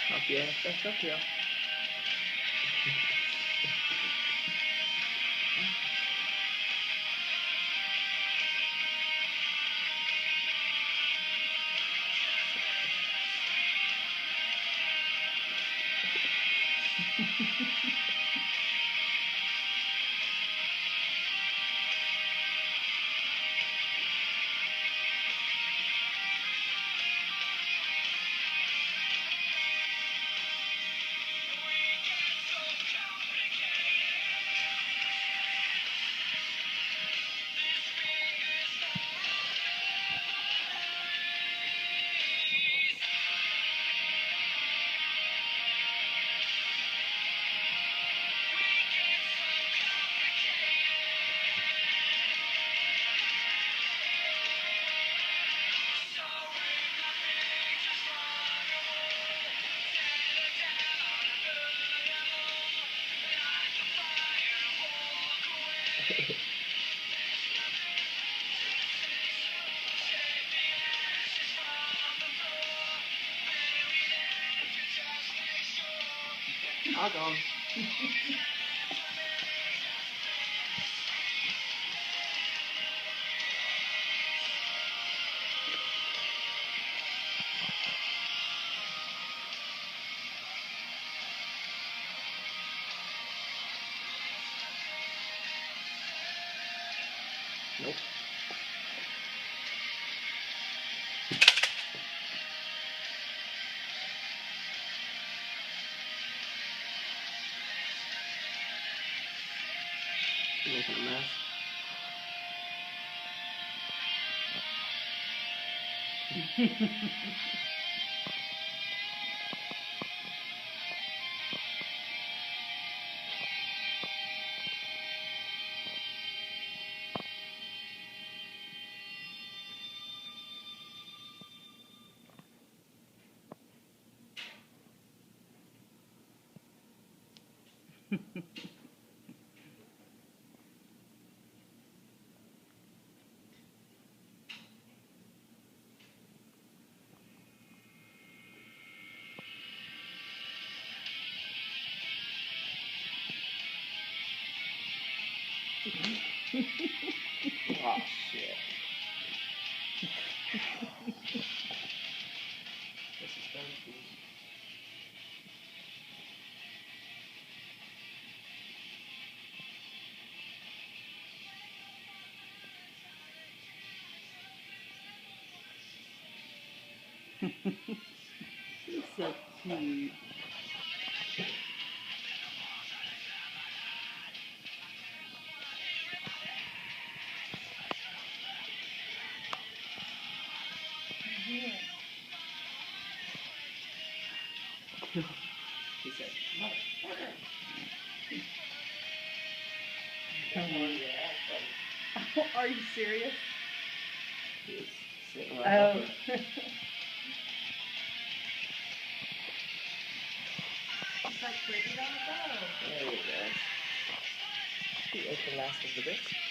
Tapio, tapio. All gone. Nope. Making a mess. Oh shit. This is fun. He's so cute. He said, "Motherfucker." Are you serious? He was sitting right up Oh. there. It's like ready to go. There you go. He ate the last of the bits.